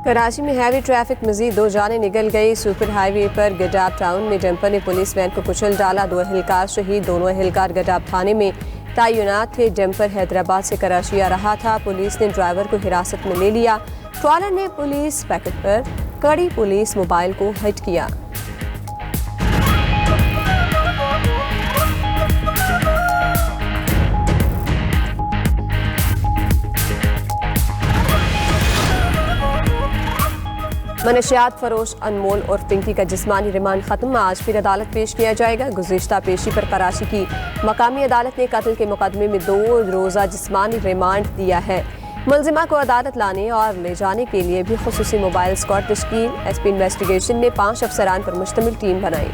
कराची में heavy traffic, मजीद 2 जानें निकल गई। सुपर हाईवे पर गडाब टाउन में डंपर ने पुलिस वैन को कुचल डाला। 2 एहलकार शहीद। दोनों एहलकार गडाब थाने में तैनात थे। डंपर हैदराबाद से कराची आ रहा था। पुलिस ने ड्राइवर को हिरासत में ले लिया। ट्रॉलर ने पुलिस पैकेट पर कड़ी पुलिस मोबाइल को हिट किया। मनशियात फरोश अनमोल और पिंकी का जिस्मानी रिमांड खत्म। आज फिर अदालत पेश किया जाएगा। गुज़िश्ता पेशी पर कराची की मकामी अदालत ने कत्ल के मुकदमे में 2 रोज़ा जिस्मानी रिमांड दिया है। मुलजिमा को अदालत लाने और ले जाने के लिए भी खुसूसी मोबाइल स्क्वाड तश्कील। SP इन्वेस्टिगेशन ने 5 अफसरान पर मुश्तमिल टीम बनाई।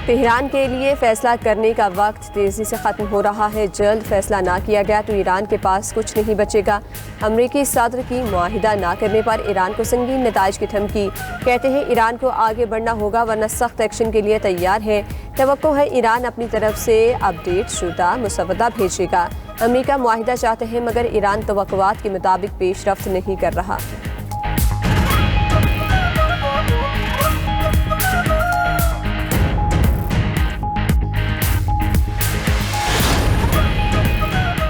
तेहरान के लिए फैसला करने का वक्त तेजी से खत्म हो रहा है। जल्द फैसला ना किया गया तो ईरान के पास कुछ नहीं बचेगा। अमरीकी सदर की मुआहिदा ना करने पर ईरान को संगीन नताइज की धमकी। कहते हैं ईरान को आगे बढ़ना होगा वरना सख्त एक्शन के लिए तैयार है। तवक्को है ईरान अपनी तरफ से अपडेट शुदा मुसवदा भेजेगा। अमरीका मुआहिदा चाहते हैं मगर ईरान तवक्कुआत के मुताबिक पेशरफ्त नहीं कर रहा।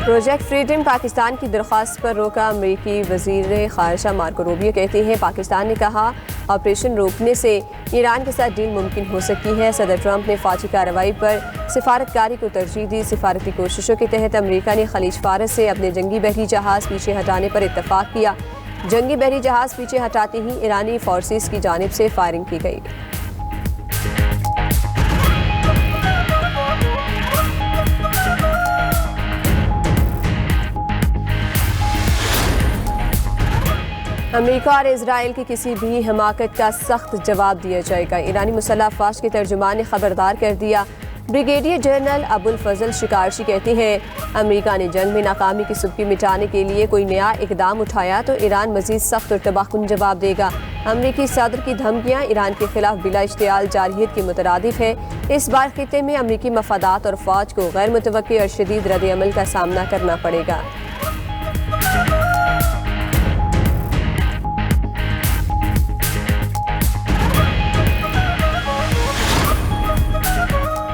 प्रोजेक्ट फ्रीडम पाकिस्तान की दरख्वास्त पर रोका। अमरीकी वज़ीर ख़ारिजा मार्को रूबियो कहते हैं पाकिस्तान ने कहा ऑपरेशन रोकने से ईरान के साथ डील मुमकिन हो सकती है। सदर ट्रंप ने फ़ौजी कार्रवाई पर सिफारतकारी को तरजीह दी। सिफारती कोशिशों के तहत अमरीका ने खलीज फारस से अपने जंगी बहरी जहाज़ पीछे हटाने पर इत्तफाक किया। जंगी बहरी जहाज़ पीछे हटाते ही ईरानी फोर्सेस की जानिब से फायरिंग की गई। अमेरिका और इजराइल की किसी भी हमाकत का सख्त जवाब दिया जाएगा। ईरानी मुसल्लह अफ़वाज के तर्जुमान ने खबरदार कर दिया। ब्रिगेडियर जनरल अबुल फजल शिकारची कहते हैं अमेरिका ने जंग में नाकामी की सुबकी मिटाने के लिए कोई नया इकदाम उठाया तो ईरान मजीद सख्त और तबाहकुन जवाब देगा। अमरीकी सदर की धमकियां ईरान के खिलाफ बिला इश्तियाल जारहियत की मुतरादिफ है। इस बार खित्ते में अमरीकी मफादात और फौज को गैर मुतवक्की और शदीद रद्द-ए-अमल का सामना करना पड़ेगा।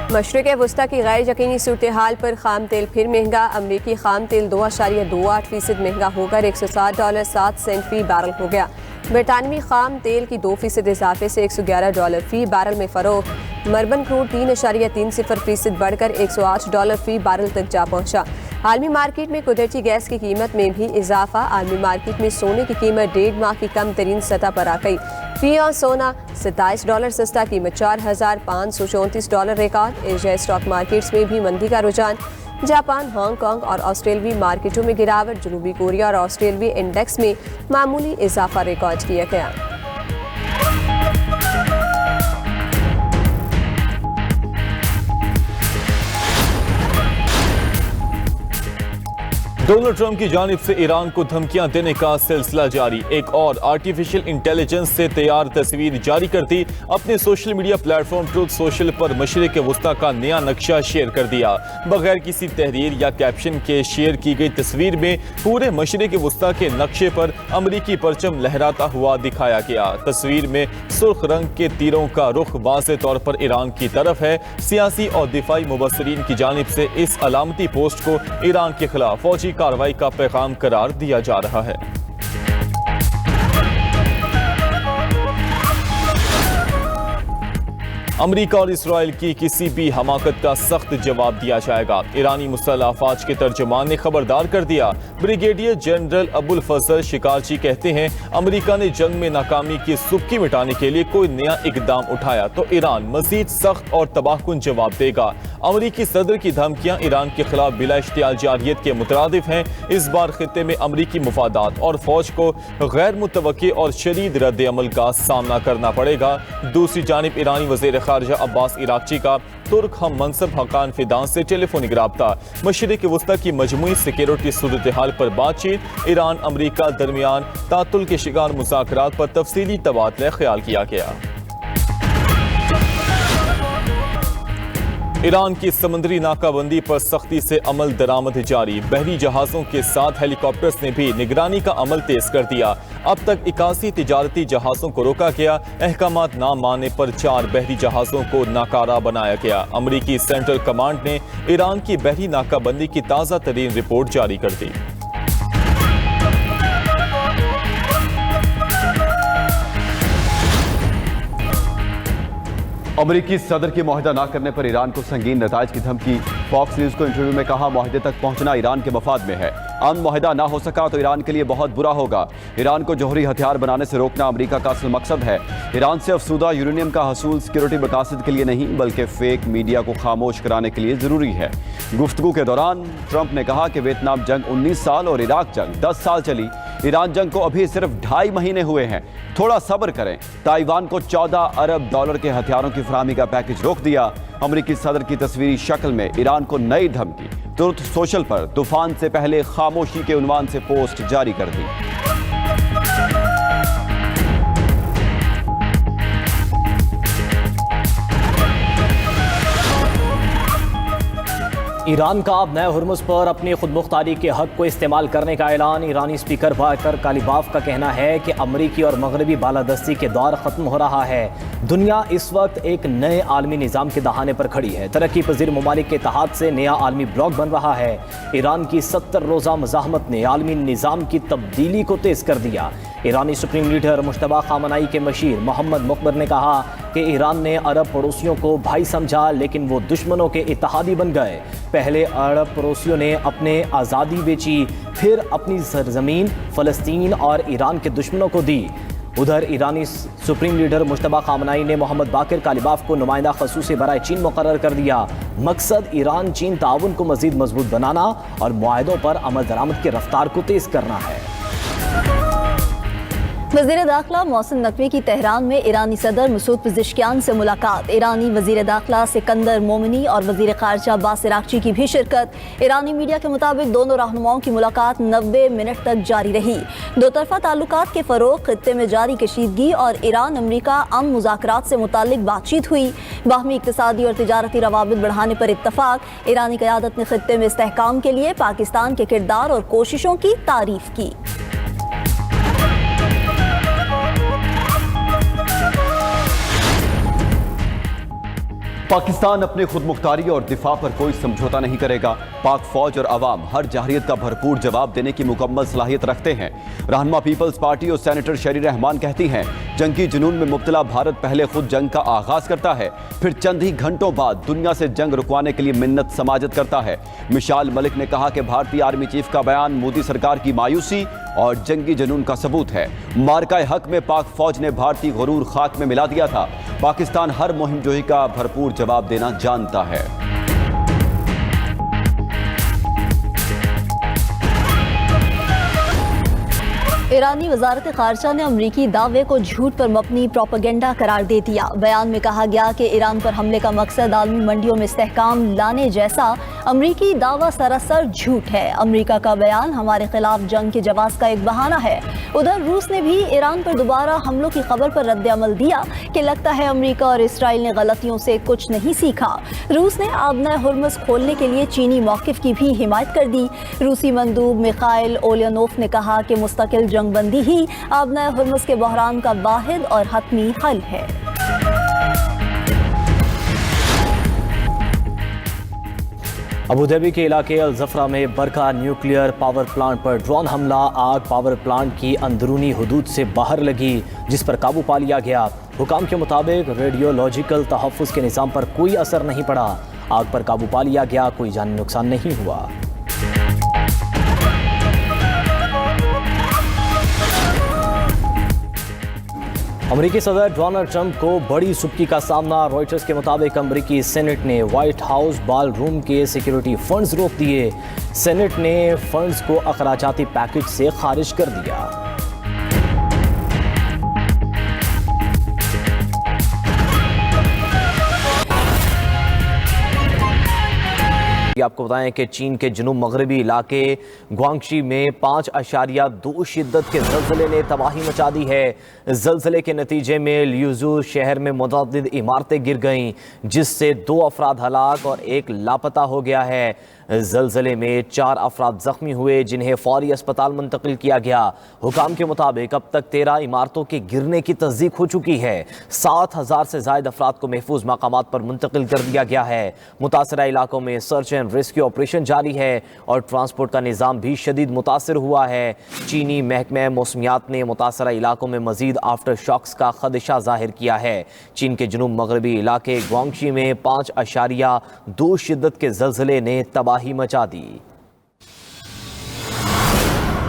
मशरिक़ वस्ता की गैर यकीनी सूरत हाल पर खाम तेल फिर महंगा। अमरीकी खाम तेल 2.28% महंगा होकर $160.07 फ़ी बैरल हो गया। बरतानवी खाम तेल की 2% इजाफे से $111 फ़ी बैरल में फ़रोख्त। मर्बन क्रूड 3.30% बढ़कर $108 फ़ी बैरल तक जा पहुंचा। आलमी मार्केट में कुदरती गैस की कीमत में भी इजाफा। आलमी मार्केट में सोने की कीमत 1.5 माह की कम तरीन सतह पर आ गई। फी और सोना $27 सस्ता, कीमत $4,534 रिकॉर्ड। एशिया स्टॉक मार्केट्स में भी मंदी का रुझान। जापान, हांगकांग और ऑस्ट्रेलियाई मार्केटों में गिरावट। जनूबी कोरिया और ऑस्ट्रेलियाई इंडेक्स में मामूली इजाफा रिकॉर्ड किया गया। डोनाल्ड ट्रंप की जानिब से ईरान को धमकियां देने का सिलसिला जारी। एक और आर्टिफिशियल इंटेलिजेंस से तैयार तस्वीर जारी कर दी। अपने social media platform truth social पर मशरिक़ वस्ता का नया नक्शा शेयर कर दिया। बगैर किसी तहरीर या कैप्शन के शेयर की गई तस्वीर में पूरे मशरिक़ वस्ता के नक्शे पर अमरीकी परचम लहराता हुआ दिखाया गया। तस्वीर में सुर्ख रंग के तीरों का रुख वाज़े तौर पर ईरान की तरफ है। सियासी और दिफाई मुबस्सिरीन की जानिब से इस अलामती पोस्ट को ईरान के खिलाफ फौजी कार्रवाई का पैगाम करार दिया जा रहा है। अमरीका और इसराइल की किसी भी हमाकत का सख्त जवाब दिया जाएगा। ईरानी मुसल्लह अफवाज के तर्जुमान ने खबरदार कर दिया। ब्रिगेडियर जनरल अबुल फजल शिकारची कहते हैं अमरीका ने जंग में नाकामी की सुबकी मिटाने के लिए कोई नया इकदाम उठाया तो ईरान मजीद सख्त और तबाहकुन जवाब देगा। अमरीकी सदर की धमकियां ईरान के खिलाफ बिला इश्तियाल जारहियत के मुतरादिफ हैं। इस बार खित्ते में अमरीकी मुफादात और फौज को गैर मुतवक्की और शदीद रद्द-ए-अमल का सामना करना पड़ेगा। दूसरी जानिब ईरानी वज़ीर ख़ारिजा अब्बास इराक़ची का तुर्क हम मनसब हकान फिदान से टेलीफोनिक राब्ता। मशरिक़ वस्ता की मजमूई सिक्योरिटी सूरत हाल पर बातचीत। ईरान अमरीका दरमियान तातुल के शिकार मुज़ाकरात पर तफसीली तबादला ख्याल किया गया। ईरान की समुद्री नाकाबंदी पर सख्ती से अमल दरामद जारी। बहरी जहाजों के साथ हेलीकॉप्टर्स ने भी निगरानी का अमल तेज कर दिया। अब तक 81 तिजारती जहाजों को रोका गया। अहकामात ना मानने पर 4 बहरी जहाजों को नाकारा बनाया गया। अमरीकी सेंट्रल कमांड ने ईरान की बहरी नाकाबंदी की ताज़ा तरीन रिपोर्ट जारी कर दी। अमरीकी सदर के मुआहदा ना करने पर ईरान को संगीन नताइज की धमकी। फॉक्स न्यूज को इंटरव्यू में कहा, मुआहदे तक पहुंचना ईरान के मफाद में है। अमन मुआहदा ना हो सका तो ईरान के लिए बहुत बुरा होगा। ईरान को जौहरी हथियार बनाने से रोकना अमरीका का असल मकसद है। ईरान से अफसूदा यूरेनियम का हसूल सिक्योरिटी मकासद के लिए नहीं बल्कि फेक मीडिया को खामोश कराने के लिए जरूरी है। गुफ्तगू के दौरान ट्रंप ने कहा कि वियतनाम जंग 19 साल और इराक जंग 10 साल चली। ईरान जंग को अभी सिर्फ 2.5 महीने हुए हैं, थोड़ा सब्र करें। ताइवान को $14 अरब के हथियारों की फराहमी का पैकेज रोक दिया। अमरीकी सदर की तस्वीरी शक्ल में ईरान को नई धमकी। तुरंत सोशल पर तूफान से पहले खामोशी के उन्वान से पोस्ट जारी कर दी। ईरान का अब नए हुर्मुज़ पर अपनी खुदमुख्तारी के हक को इस्तेमाल करने का ऐलान। ईरानी स्पीकर बाकर कालिबाफ का कहना है कि अमरीकी और मगरबी बालादस्ती के दौर ख़त्म हो रहा है। दुनिया इस वक्त एक नए आलमी निज़ाम के दहाने पर खड़ी है। तरक्की पजीर ममालिक के इत्तेहाद से नया आलमी ब्लॉक बन रहा है। ईरान की 70 रोज़ा मज़ाहमत ने आलमी निज़ाम की तब्दीली को तेज़ कर दिया। ईरानी सुप्रीम लीडर मुश्तबा खामनाई के मशीर मोहम्मद मुकबर ने कहा कि ईरान ने अरब पड़ोसियों को भाई समझा लेकिन वो दुश्मनों के इत्तेहादी बन गए। पहले अरब पड़ोसियों ने अपने आज़ादी बेची, फिर अपनी सरजमीन फ़लस्तीन और ईरान के दुश्मनों को दी। उधर ईरानी सुप्रीम लीडर मुश्तबा खामनाई ने मोहम्मद बाकर कालिबाफ को नुमाइंदा खसूसी बराए चीन मुकर्रर कर दिया। मकसद ईरान चीन ताउन को मज़ीद मजबूत बनाना और मुआहदों पर अमल दरामद की रफ्तार को तेज़ करना है। वज़ीर दाखिला मोहसिन नकवी की तेहरान में ईरानी सदर मसूद पेज़ेश्कियान से मुलाकात। ईरानी वज़ीर दाखिला सिकंदर मोमिनी और वज़ीर ख़ारजा अब्बास इराक़ची की भी शिरकत। ईरानी मीडिया के मुताबिक दोनों रहनुमाओं की मुलाकात 90 मिनट तक जारी रही। दो तरफ़ा ताल्लुकात के फ़रोग़, ख़ित्ते में जारी कशीदगी और ईरान अमरीका अमन मुज़ाकरात से मुताल्लिक़ बातचीत हुई। बाहमी इक़्तिसादी और तिजारती रवाबित बढ़ाने पर इत्तफ़ाक़। ईरानी क़यादत ने ख़ित्ते में इस्तेहकाम के लिए पाकिस्तान के किरदार और कोशिशों की तारीफ़ की। पाकिस्तान अपनी खुदमुख्तारी और दिफा पर कोई समझौता नहीं करेगा। पाक फौज और अवाम हर जाहिरियत का भरपूर जवाब देने की मुकम्मल सलाहियत रखते हैं। रहनुमा पीपल्स पार्टी और सेनेटर शरी रहमान कहती हैं, जंगी जुनून में मुब्तला भारत पहले खुद जंग का आगाज करता है, फिर चंद ही घंटों बाद दुनिया से जंग रुकवाने के लिए मिन्नत समाजत करता है। मिशाल मलिक ने कहा कि भारतीय आर्मी चीफ का बयान मोदी सरकार की मायूसी और जंगी जुनून का सबूत है। मार्का हक में पाक फौज ने भारतीय गुरूर खाक में मिला दिया था। पाकिस्तान हर मुहिम जोही का भरपूर जवाब देना जानता है। ईरानी वजारत खारजा ने अमरीकी दावे को झूठ पर मबनी प्रोपेगेंडा करार दे दिया। बयान में कहा गया कि ईरान पर हमले का मकसद आलमी मंडियों में इस्तेहकाम लाने जैसा अमरीकी दावा सरासर झूठ है। अमरीका का बयान हमारे खिलाफ जंग के जवाब का एक बहाना है। उधर रूस ने भी ईरान पर दोबारा हमलों की खबर पर रद्द अमल दिया कि लगता है अमरीका और इसराइल ने गलतियों से कुछ नहीं सीखा। रूस ने आबना हुर्मुज़ खोलने के लिए चीनी मौक़िफ़ की भी हिमायत कर दी। रूसी मंदूब मिखाइल ओलियानोफ ने कहा कि मुस्तकिल जंगबंदी ही आबना हुर्मुज़ के बहरान का वाहिद और हतमी हल है। अबूधाबी के इलाके अल-ज़फ़रा में बरका न्यूक्लियर पावर प्लांट पर ड्रोन हमला। आग पावर प्लांट की अंदरूनी हुदूद से बाहर लगी, जिस पर काबू पा लिया गया। हुकाम के मुताबिक रेडियोलॉजिकल तहफ़्फ़ुज़ के निज़ाम पर कोई असर नहीं पड़ा। आग पर काबू पा लिया गया, कोई जानी नुकसान नहीं हुआ। अमरीकी सदर डोनाल्ड ट्रंप को बड़ी सुबकी का सामना। रॉयटर्स के मुताबिक अमरीकी सेनेट ने व्हाइट हाउस बाल रूम के सिक्योरिटी फंड्स रोक दिए। सेनेट ने फंड्स को अखराजाती पैकेज से खारिज कर दिया। आपको बताएं कि चीन के जुनूब मगरबी इलाके ग्वांगशी में 5.2 शिद्दत के ज़लज़ले ने तबाही मचा दी है। ज़लज़ले के नतीजे में ल्यूजू शहर में मुतअद्दिद इमारतें गिर गईं, जिससे 2 अफराद हलाक और 1 लापता हो गया है। ज़लज़ले में 4 अफराद ज़ख्मी हुए, जिन्हें फौरी अस्पताल मुंतकिल किया गया। हुकाम के मुताबिक अब तक 13 इमारतों के गिरने की तस्दीक हो चुकी है। 7,000 से ज़ायद अफराद को महफूज मकामात पर मुंतकिल कर दिया गया है। मुतासरा इलाकों में सर्च एंड रेस्क्यू ऑपरेशन जारी है और ट्रांसपोर्ट का निज़ाम भी शदीद मुतासर हुआ है। चीनी महकमा मौसमियात ने मुतासरा इलाकों में मजीद आफ्टर शॉक्स का खदशा जाहिर किया है। चीन के जुनूब मगरबी इलाके ग्वांगशी में 5.2 शिद्दत के ज़लज़ले ने तबाही मचा दी।